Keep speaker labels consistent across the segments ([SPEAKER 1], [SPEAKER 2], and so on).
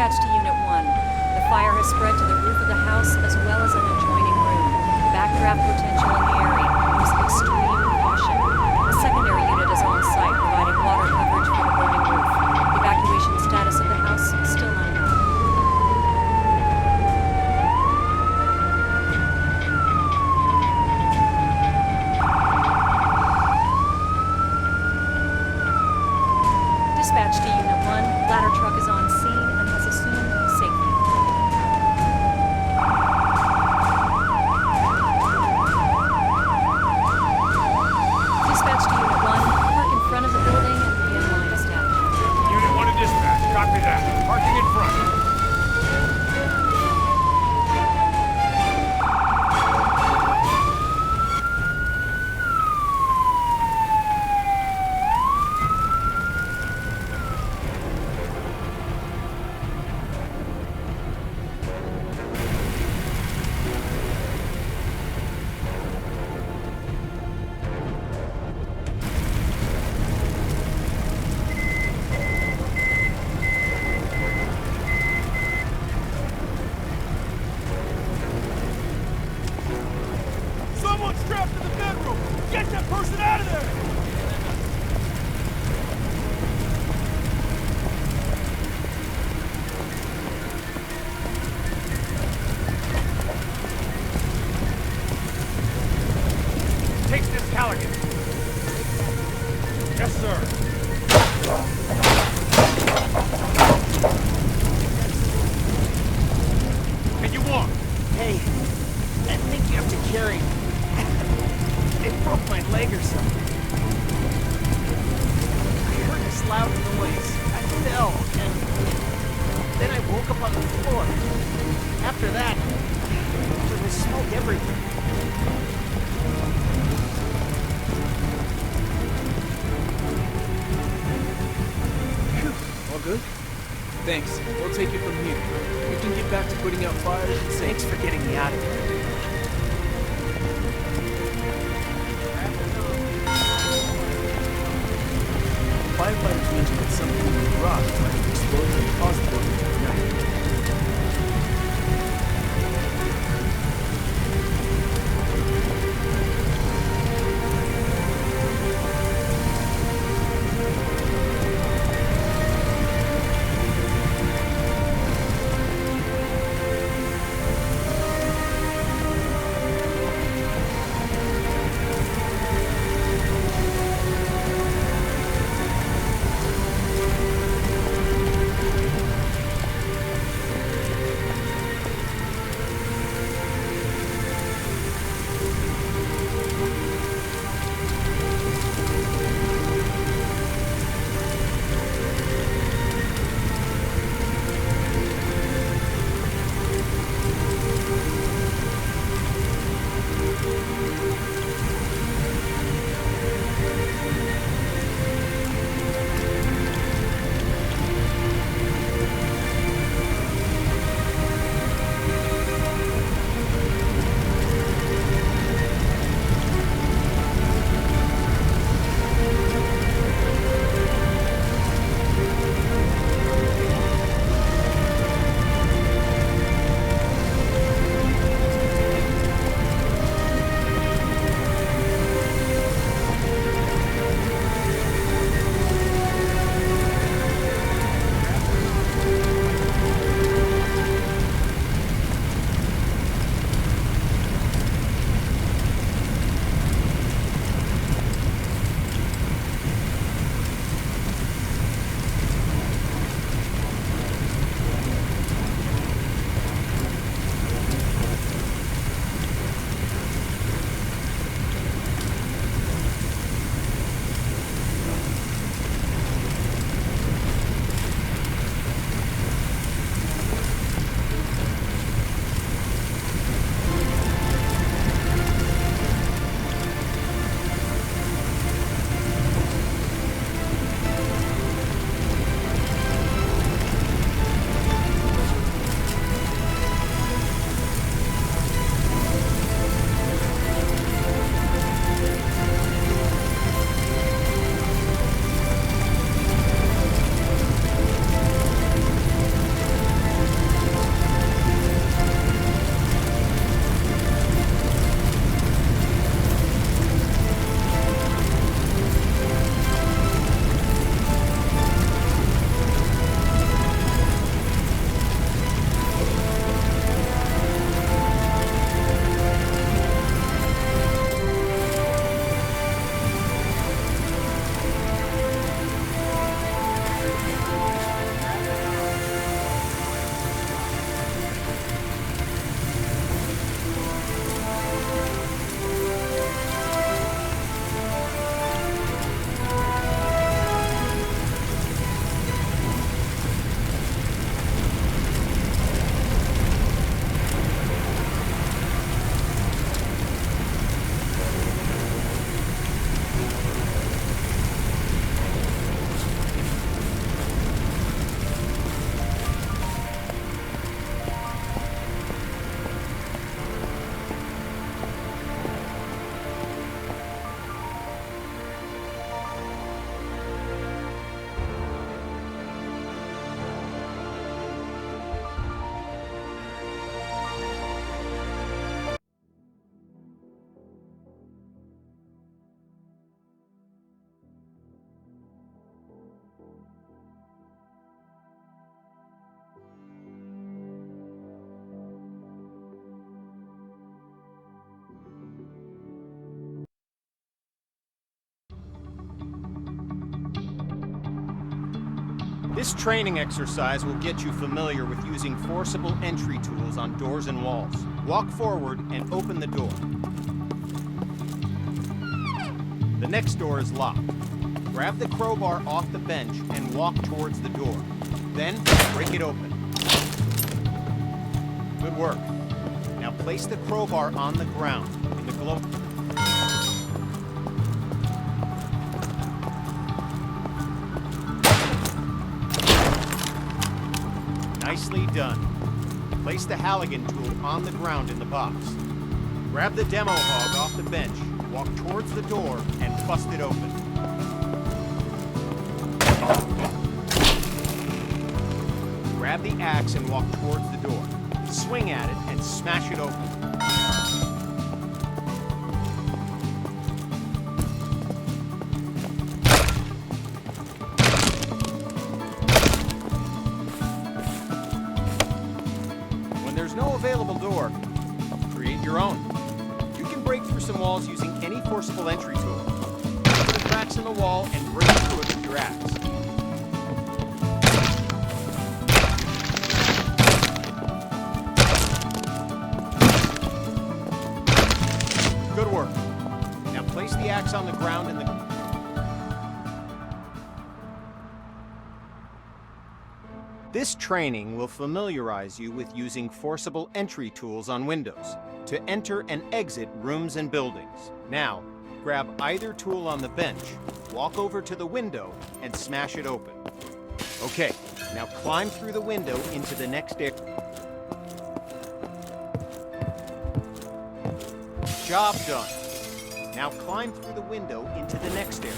[SPEAKER 1] Dispatch to Unit 1. The fire has spread to the roof of the house as well as an adjoining room. Backdraft potential in the area. Use extreme caution. A secondary unit is on site providing water coverage for the burning roof. Evacuation status of the house still unknown. Dispatch to Unit 1. Ladder truck is on scene and has assumed safety. Dispatch to Unit 1. Park in front of the building and begin line establishment.
[SPEAKER 2] Unit 1 to dispatch. Copy that. Parking in front. Someone's trapped in the bedroom! Get that person out of there! Takes this Callaghan. Yes, sir. Can you walk?
[SPEAKER 3] Hey, I think you have to carry me. It broke my leg or something. I heard this loud noise. I fell, and then I woke up on the floor. After that, there was smoke everywhere.
[SPEAKER 4] All good? Thanks. We'll take it from here. We can get back to putting out fires and
[SPEAKER 3] Thanks for getting me out of here.
[SPEAKER 4] Firefighters mentioned that something in the garage might have exploded and caused the building to ignite.
[SPEAKER 5] This training exercise will get you familiar with using forcible entry tools on doors and walls. Walk forward and open the door. The next door is locked. Grab the crowbar off the bench and walk towards the door. Then, break it open. Good work. Now place the crowbar on the ground in the glow. Nicely done. Place the Halligan tool on the ground in the box. Grab the demo hog off the bench, walk towards the door, and bust it open. Grab the axe and walk towards the door. Swing at it and smash it open. When there's no available door, create your own. You can break through some walls using any forcible entry tool. Put the cracks in the wall and break through it with your axe. Good work. Now place the axe on the ground in the... This training will familiarize you with using forcible entry tools on windows to enter and exit rooms and buildings. Now, grab either tool on the bench, walk over to the window, and smash it open. Okay, now climb through the window into the next area. Job done. Now climb through the window into the next area.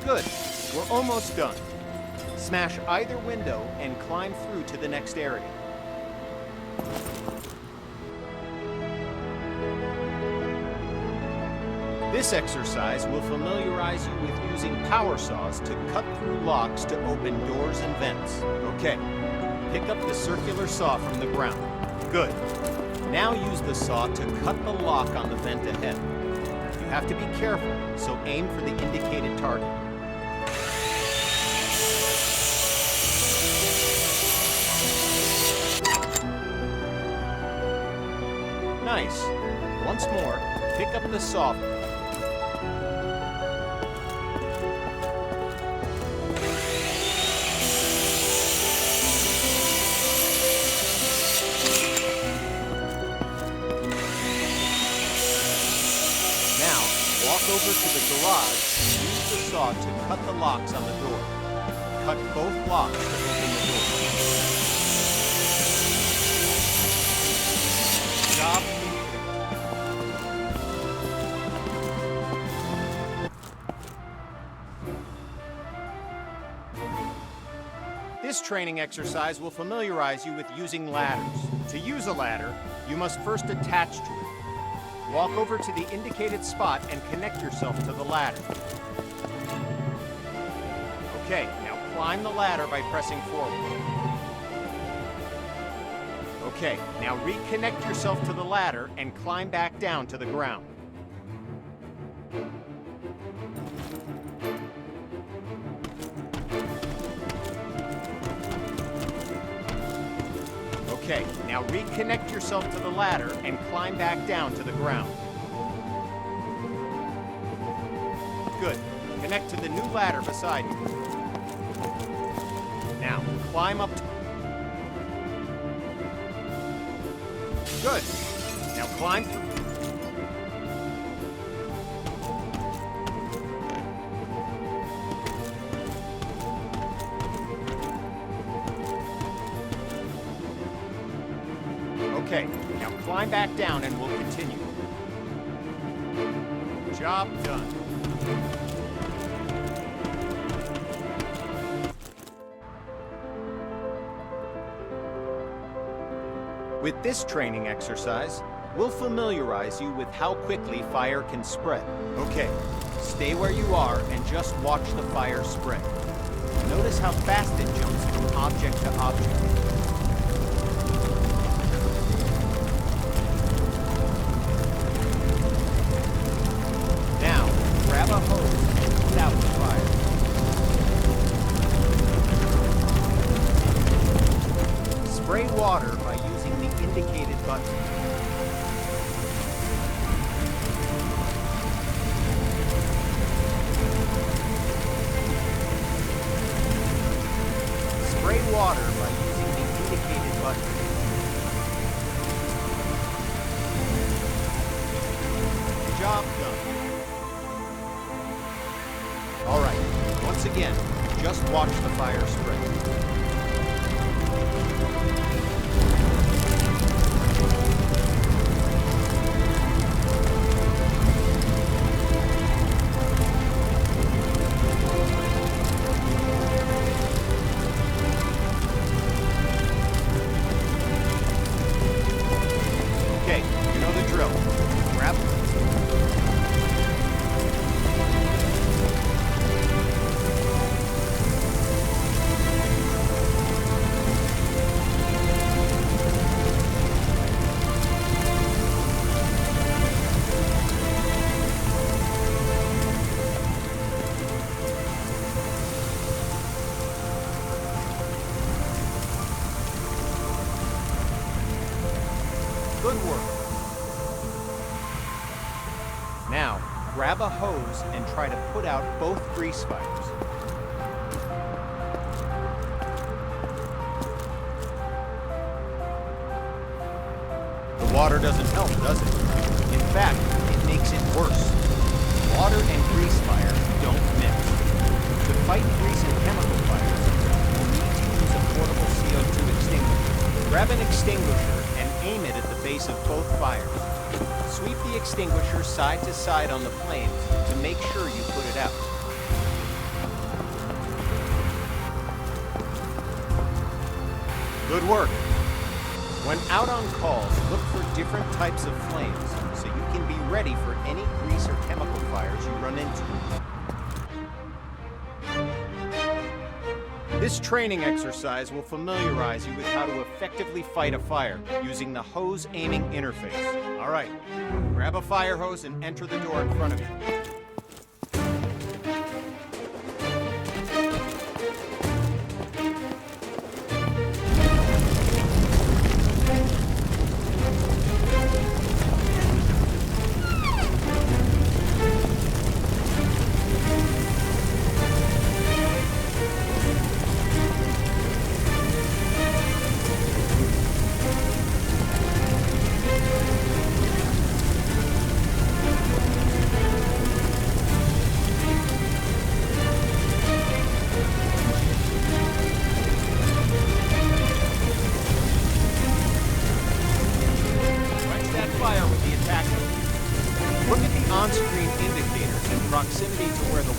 [SPEAKER 5] Good. We're almost done. Smash either window and climb through to the next area. This exercise will familiarize you with using power saws to cut through locks to open doors and vents. Okay, pick up the circular saw from the ground. Good. Now use the saw to cut the lock on the vent ahead. You have to be careful, so aim for the indicated target. Nice. Once more, pick up the saw. Now, walk over to the garage and use the saw to cut the locks on the door. Cut both locks to open the door. Job complete. This training exercise will familiarize you with using ladders. To use a ladder, you must first attach to it. Walk over to the indicated spot and connect yourself to the ladder. Okay, now climb the ladder by pressing forward. Okay, now reconnect yourself to the ladder and climb back down to the ground. Okay, now reconnect yourself to the ladder and climb back down to the ground. Good. Connect to the new ladder beside you. Now, climb up. Good. Now climb through. Okay, now climb back down and we'll continue. Job done. With this training exercise, we'll familiarize you with how quickly fire can spread. Okay, stay where you are and just watch the fire spread. Notice how fast it jumps from object to object. Once again, just watch the fire spread. Okay, you know the drill. Grab Good work. Now, grab a hose and try to put out both grease fires. The water doesn't help, does it? In fact, it makes it worse. Water and grease fire don't mix. To fight grease and chemical fires, you need to use a portable CO2 extinguisher. Grab an extinguisher and aim it at the base of both fires. Sweep the extinguisher side to side on the flames to make sure you put it out. Good work. When out on calls, look for different types of flames so you can be ready for any grease or chemical fires you run into. This training exercise will familiarize you with how to effectively fight a fire using the hose aiming interface. All right, grab a fire hose and enter the door in front of you. Look at the on-screen indicators in proximity to where the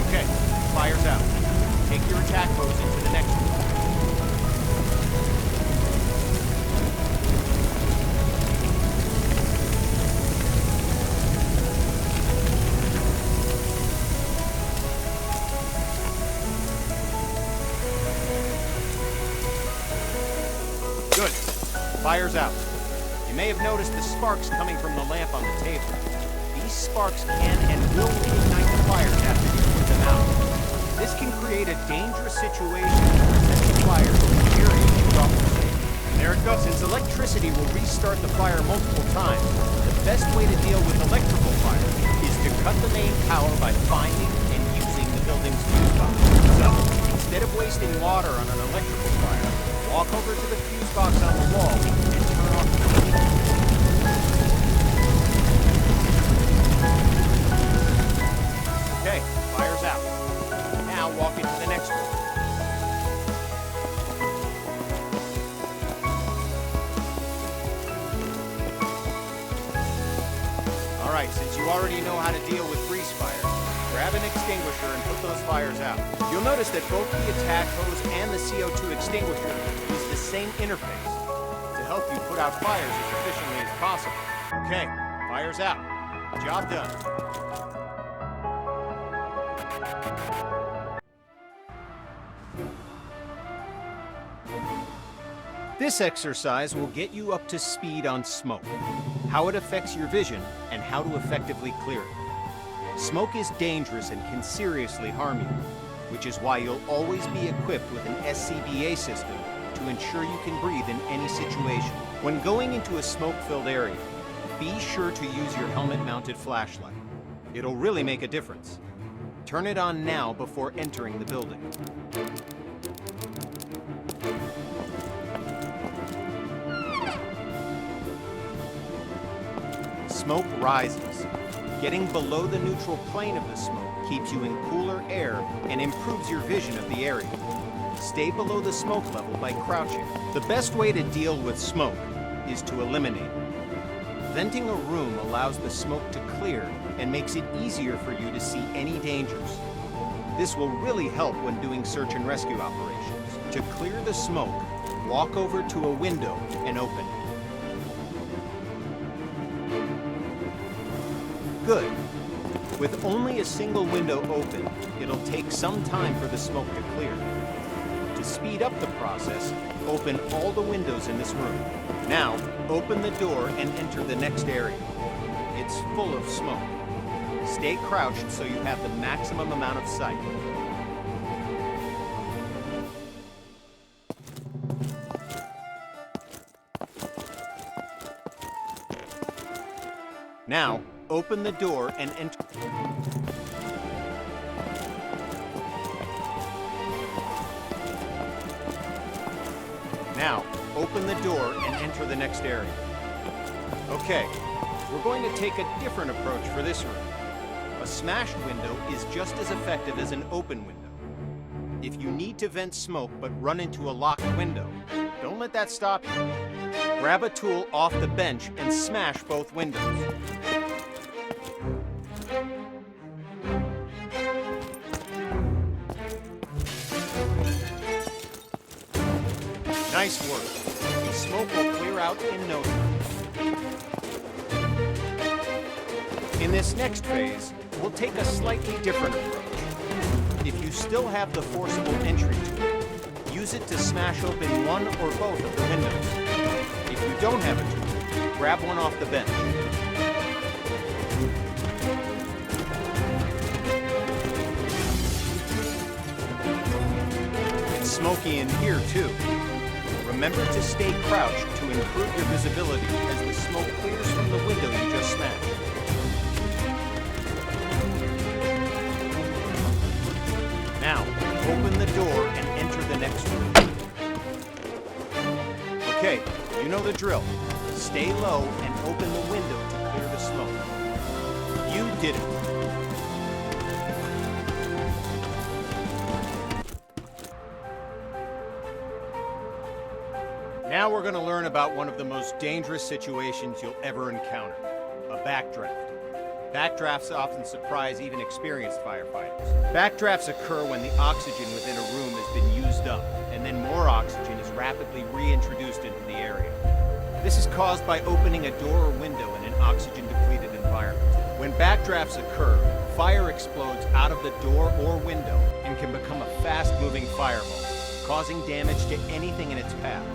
[SPEAKER 5] Okay, fire's out. Take your attack hose into the next one. Good. Fire's out. You may have noticed the sparks coming from the lamp on the table. These sparks can and will reignite the fires after you put them out. This can create a dangerous situation and set the fire to an area you thought was safe. And there it goes. Since electricity will restart the fire multiple times, the best way to deal with electrical fire is to cut the main power by finding and using the building's fuse box. So, instead of wasting water on an electrical fire, walk over to the fuse box on the wall and turn off the heat. Okay, fire's out. Now walk into the next room. All right, since you already know how to deal with grease fires, grab an extinguisher and put those fires out. You'll notice that both the attack hose and the CO2 extinguisher use the same interface to help you put out fires as efficiently as possible. Okay, fire's out. Job done. This exercise will get you up to speed on smoke, how it affects your vision, and how to effectively clear it. Smoke is dangerous and can seriously harm you, which is why you'll always be equipped with an SCBA system to ensure you can breathe in any situation. When going into a smoke-filled area, be sure to use your helmet-mounted flashlight. It'll really make a difference. Turn it on now before entering the building. smoke rises. Getting below the neutral plane of the smoke keeps you in cooler air and improves your vision of the area. Stay below the smoke level by crouching. The best way to deal with smoke is to eliminate it. Venting a room allows the smoke to clear and makes it easier for you to see any dangers. This will really help when doing search and rescue operations. To clear the smoke, walk over to a window and open it. Good. With only a single window open, it'll take some time for the smoke to clear. To speed up the process, open all the windows in this room. Now, open the door and enter the next area. It's full of smoke. Stay crouched so you have the maximum amount of sight. Now, open the door and enter. Now, open the door and enter the next area. Okay, we're going to take a different approach for this room. A smashed window is just as effective as an open window. If you need to vent smoke but run into a locked window, don't let that stop you. Grab a tool off the bench and smash both windows. Nice work. The smoke will clear out in no time. In this next phase, we'll take a slightly different approach. If you still have the forcible entry tool, use it to smash open one or both of the windows. If you don't have a tool, grab one off the bench. It's smoky in here too. Remember to stay crouched to improve your visibility as the smoke clears from the window you just smashed. Now, open the door and enter the next room. Okay, you know the drill. Stay low and open the window to clear the smoke. You did it. Now we're going to learn about one of the most dangerous situations you'll ever encounter, a backdraft. Backdrafts often surprise even experienced firefighters. Backdrafts occur when the oxygen within a room has been used up, and then more oxygen is rapidly reintroduced into the area. This is caused by opening a door or window in an oxygen-depleted environment. When backdrafts occur, fire explodes out of the door or window and can become a fast-moving fireball, causing damage to anything in its path,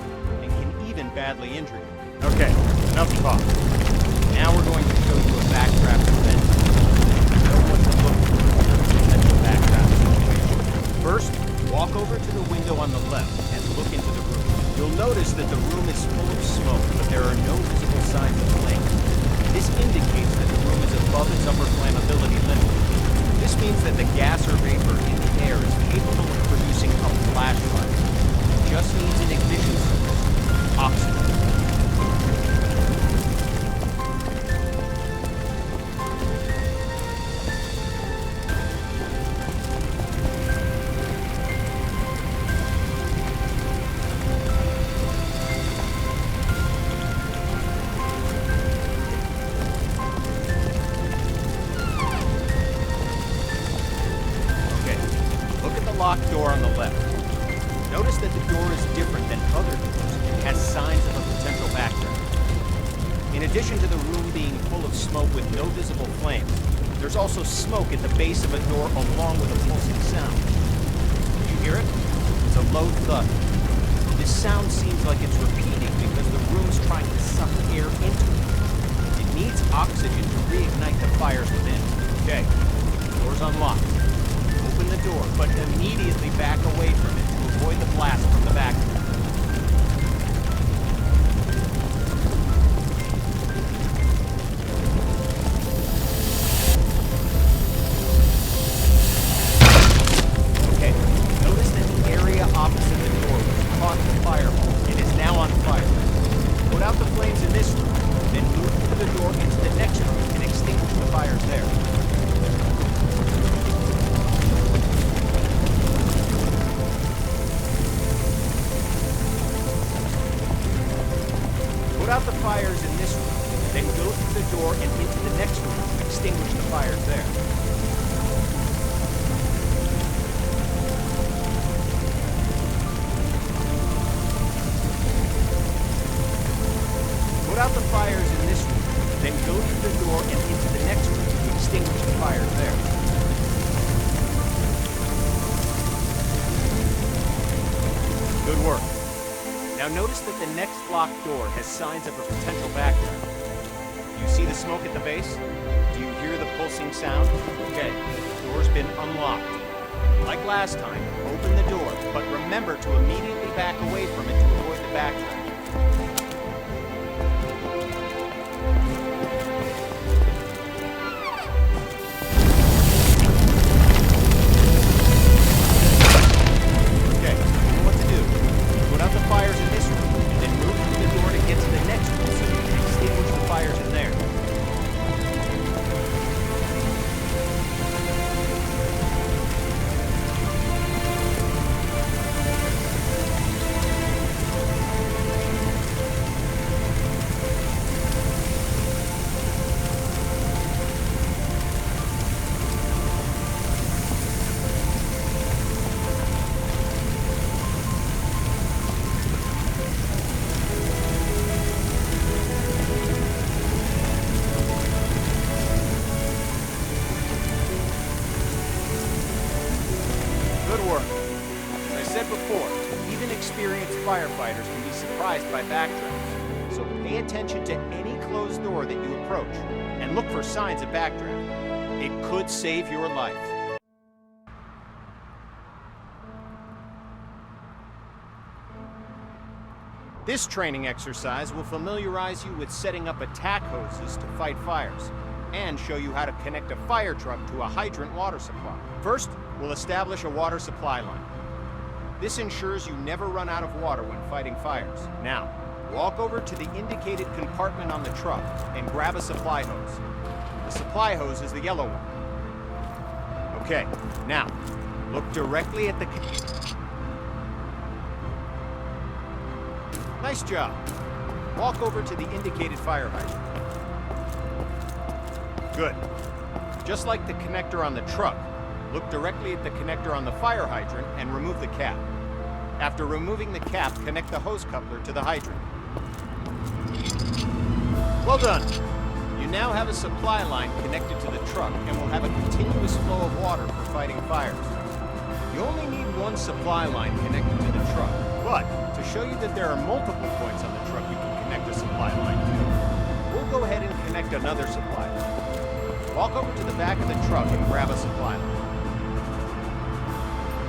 [SPEAKER 5] and can even badly injure you. Okay, enough talk. Now we're going to show you a backdraft event. Know what to look for in a backdraft situation. First, walk over to the window on the left and look into the room. You'll notice that the room is full of smoke, but there are no visible signs of flames. This indicates that the room is above its upper flammability limit. This means that the gas or vapor in the air is capable of producing a flash fire. It just needs an ignition source, oxygen. Locked door on the left. Notice that the door is different than other doors and has signs of a potential backdraft. In addition to the room being full of smoke with no visible flames, there's also smoke at the base of a door along with a pulsing sound. Did you hear it? It's a low thud. This sound seems like it's repeating because the room's trying to suck air into it. It needs oxygen to reignite the fires within. Okay, the door's unlocked. Open the door, but immediately back away from it to avoid the blast from the back. Okay, notice that the area opposite the door was caught in the fireball and is now on fire. Put out the flames in this room, then move through the door into the next out the fires in this room, then go through the door and into the next room to extinguish the fires there. Put out the fires in this room, then go through the door and into the next room to extinguish the fires there. Good work. Now notice that the next locked door has signs of a potential backdraft. Do you see the smoke at the base? Do you hear the pulsing sound? Okay, the door's been unlocked. Like last time, open the door, but remember to immediately back away from it to avoid the backdraft. Firefighters can be surprised by backdrafts, so pay attention to any closed door that you approach and look for signs of backdraft. It could save your life. This training exercise will familiarize you with setting up attack hoses to fight fires and show you how to connect a fire truck to a hydrant water supply. First, we'll establish a water supply line. This ensures you never run out of water when fighting fires. Now, walk over to the indicated compartment on the truck and grab a supply hose. The supply hose is the yellow one. Okay, now, look directly at the... Nice job. Walk over to the indicated fire hydrant. Good. Just like the connector on the truck, look directly at the connector on the fire hydrant and remove the cap. After removing the cap, connect the hose coupler to the hydrant. Well done. You now have a supply line connected to the truck and will have a continuous flow of water for fighting fires. You only need one supply line connected to the truck, but to show you that there are multiple points on the truck you can connect a supply line to, we'll go ahead and connect another supply line. Walk over to the back of the truck and grab a supply line.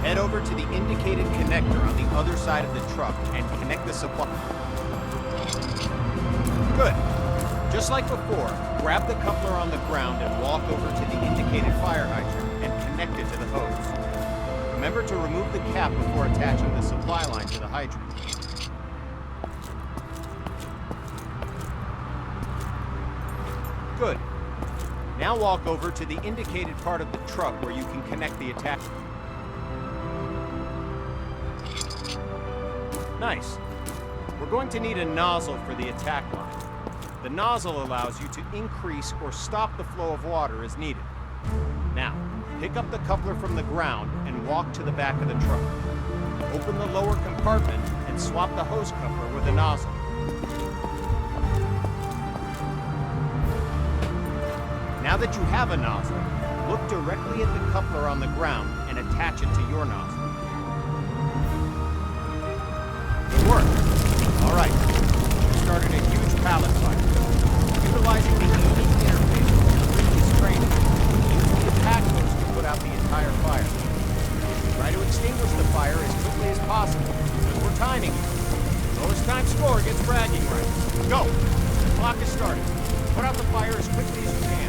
[SPEAKER 5] Head over to the indicated connector on the other side of the truck and connect the supply. Good. Just like before, grab the coupler on the ground and walk over to the indicated fire hydrant and connect it to the hose. Remember to remove the cap before attaching the supply line to the hydrant. Good. Now walk over to the indicated part of the truck where you can connect the attachment. Nice. We're going to need a nozzle for the attack line. The nozzle allows you to increase or stop the flow of water as needed. Now, pick up the coupler from the ground and walk to the back of the truck. Open the lower compartment and swap the hose coupler with a nozzle. Now that you have a nozzle, look directly at the coupler on the ground and attach it to your nozzle. Good work. All right, you started a huge pallet fire. Utilizing the unique interface from previous training, use the attack hose to put out the entire fire. Try to extinguish the fire as quickly as possible, because we're timing you. Lowest time score gets bragging rights. Go! The clock is starting. Put out the fire as quickly as you can.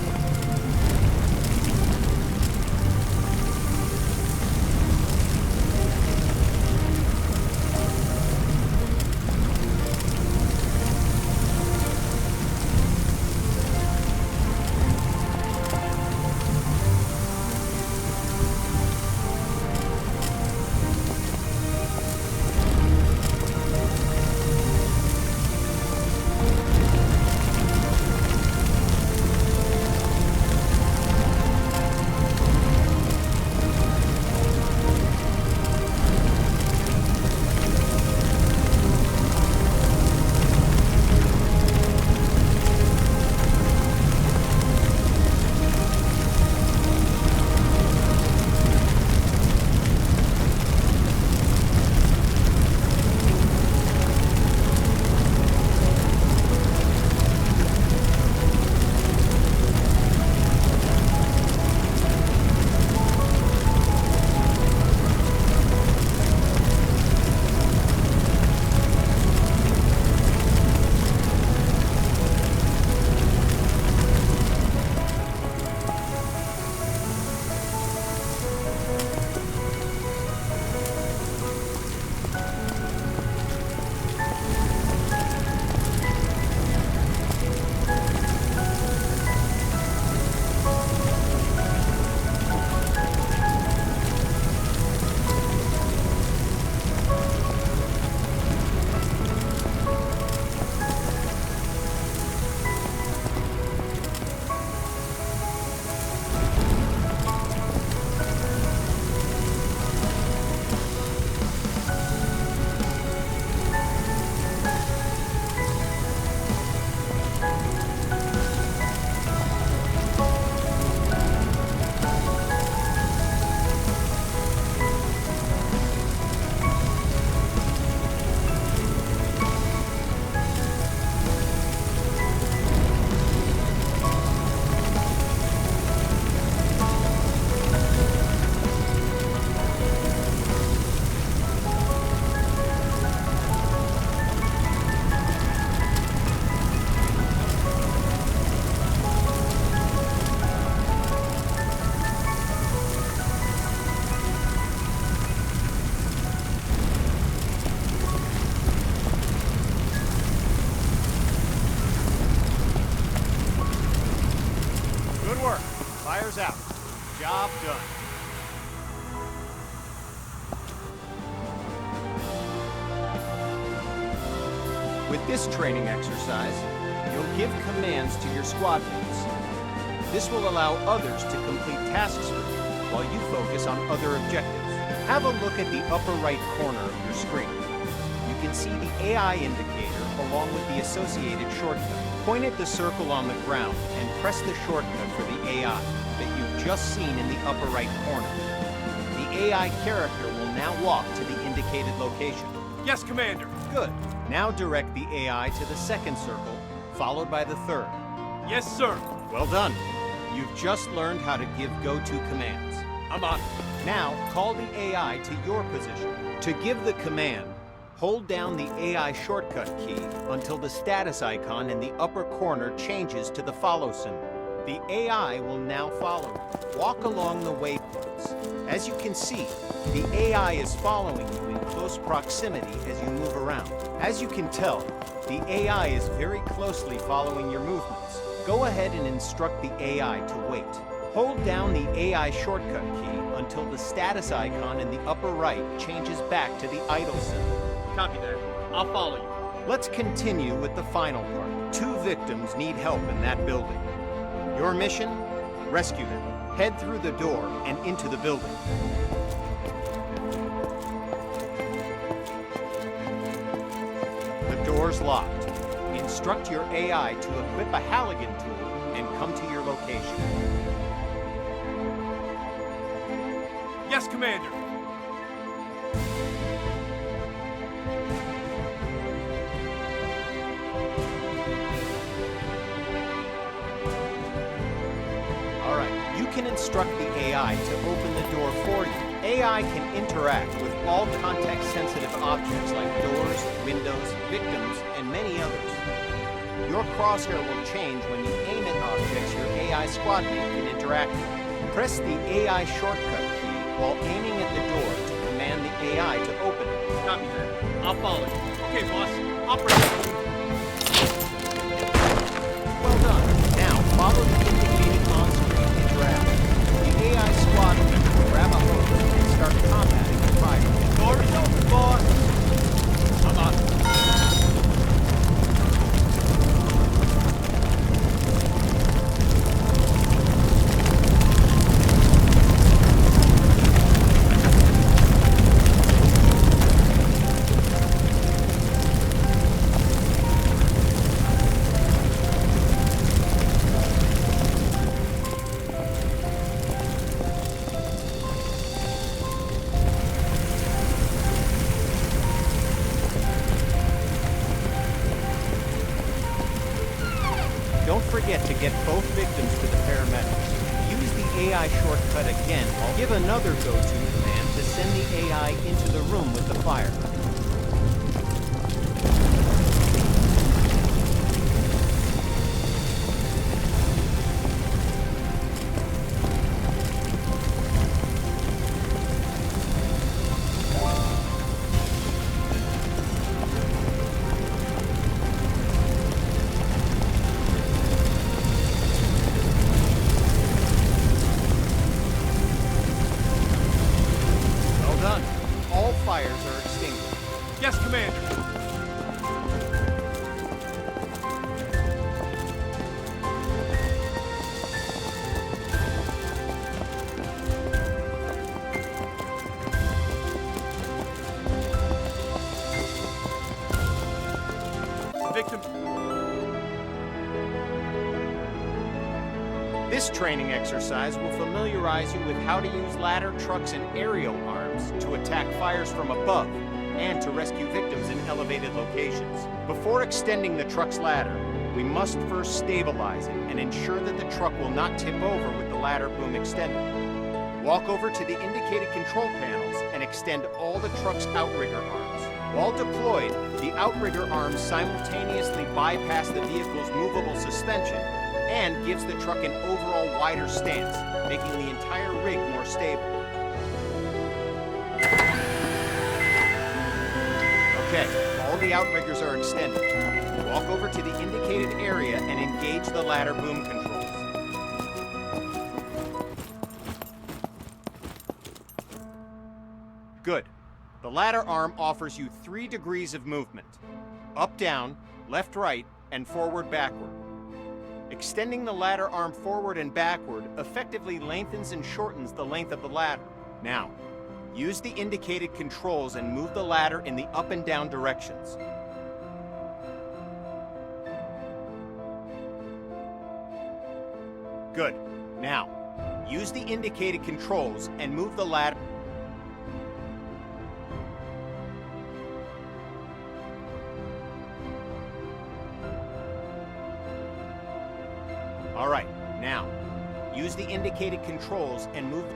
[SPEAKER 5] fires out. Job done. With this training exercise, you'll give commands to your squad mates. This will allow others to complete tasks for you while you focus on other objectives. Have a look at the upper right corner of your screen. You can see the AI indicator along with the associated shortcut. Point at the circle on the ground and press the shortcut for the AI that you've just seen in the upper right corner. The AI character will now walk to the indicated location.
[SPEAKER 2] Yes, Commander.
[SPEAKER 5] Good. Now direct the AI to the second circle, followed by the third.
[SPEAKER 2] Yes, sir.
[SPEAKER 5] Well done. You've just learned how to give go-to commands.
[SPEAKER 2] I'm on.
[SPEAKER 5] Now, call the AI to your position. To give the command, hold down the AI shortcut key until the status icon in the upper corner changes to the follow symbol. The AI will now follow you. Walk along the waypoints. As you can see, the AI is following you in close proximity as you move around. As you can tell, the AI is very closely following your movements. Go ahead and instruct the AI to wait. Hold down the AI shortcut key until the status icon in the upper right changes back to the idle symbol.
[SPEAKER 2] Copy that. I'll follow you.
[SPEAKER 5] Let's continue with the final part. 2 victims need help in that building. Your mission? Rescue them. Head through the door and into the building. The door's locked. Instruct your AI to equip a Halligan tool and come to your location.
[SPEAKER 2] Yes, Commander.
[SPEAKER 5] All right, you can instruct the AI to open the door for you. AI can interact with all context-sensitive objects like doors, windows, victims, and many others. Your crosshair will change when you aim at objects your AI squad mate can interact with. Press the AI shortcut key while aiming at the door to command the AI to open it.
[SPEAKER 2] Copy that. I'll follow you. Okay, boss. Operator.
[SPEAKER 5] Well done. Now, follow the indicated on-screen interaction. The AI squad mate will grab a hose and start combating the fire.
[SPEAKER 2] Door is open, boss. I'm on.
[SPEAKER 5] Don't forget to get both victims to the paramedics. Use the AI shortcut again. I'll give another go-to command to send the AI into the room with the fire. All fires are extinguished.
[SPEAKER 2] Yes, Commander. Victim.
[SPEAKER 5] This training exercise will familiarize you with how to use ladder trucks and aerial arms to attack fires from above and to rescue victims in elevated locations. Before extending the truck's ladder, we must first stabilize it and ensure that the truck will not tip over with the ladder boom extended. Walk over to the indicated control panels and extend all the truck's outrigger arms. While deployed, the outrigger arms simultaneously bypass the vehicle's movable suspension and gives the truck an overall wider stance, making the entire rig more stable. Okay, all the outriggers are extended. Walk over to the indicated area and engage the ladder boom controls. Good. The ladder arm offers you 3 degrees of movement. Up, down, left, right, and forward, backward. Extending the ladder arm forward and backward effectively lengthens and shortens the length of the ladder. Now, use the indicated controls and move the ladder in the up and down directions. Good. Now, use the indicated controls and move the ladder. All right, now, use the indicated controls and move.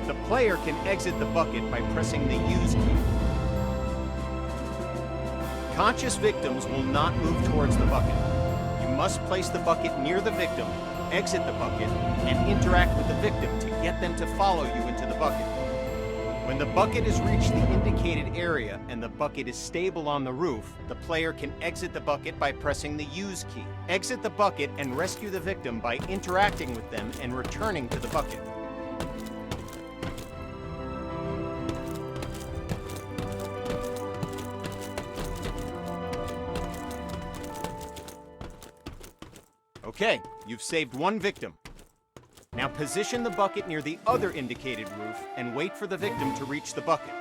[SPEAKER 5] The player can exit the bucket by pressing the use key. Conscious victims will not move towards the bucket. You must place the bucket near the victim, exit the bucket, and interact with the victim to get them to follow you into the bucket. When the bucket has reached the indicated area and the bucket is stable on the roof, the player can exit the bucket by pressing the use key. Exit the bucket and rescue the victim by interacting with them and returning to the bucket. Okay, you've saved 1 victim. Now position the bucket near the other indicated roof and wait for the victim to reach the bucket.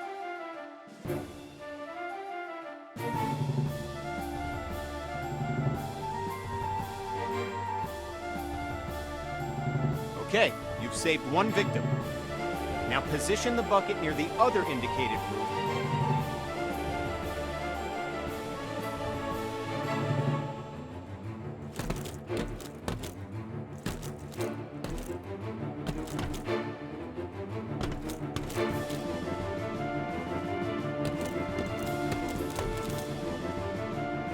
[SPEAKER 5] Okay, you've saved 1 victim. Now position the bucket near the other indicated roof.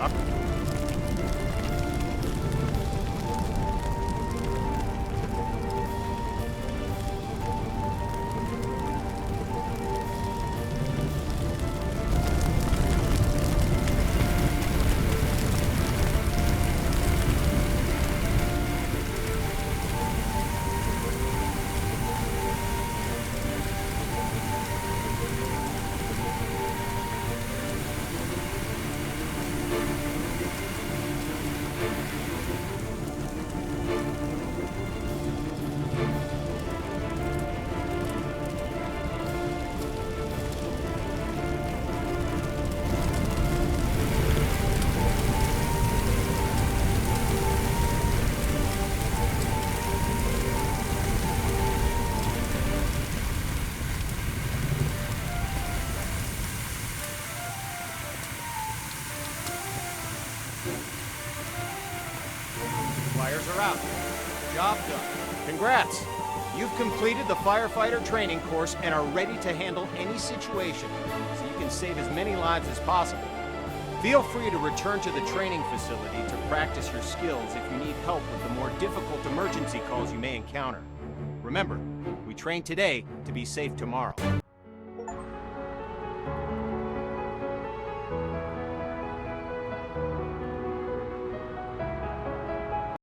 [SPEAKER 5] Up. Flyers are out. Job done. Congrats! You've completed the firefighter training course and are ready to handle any situation, so you can save as many lives as possible. Feel free to return to the training facility to practice your skills if you need help with the more difficult emergency calls you may encounter. Remember, we train today to be safe tomorrow.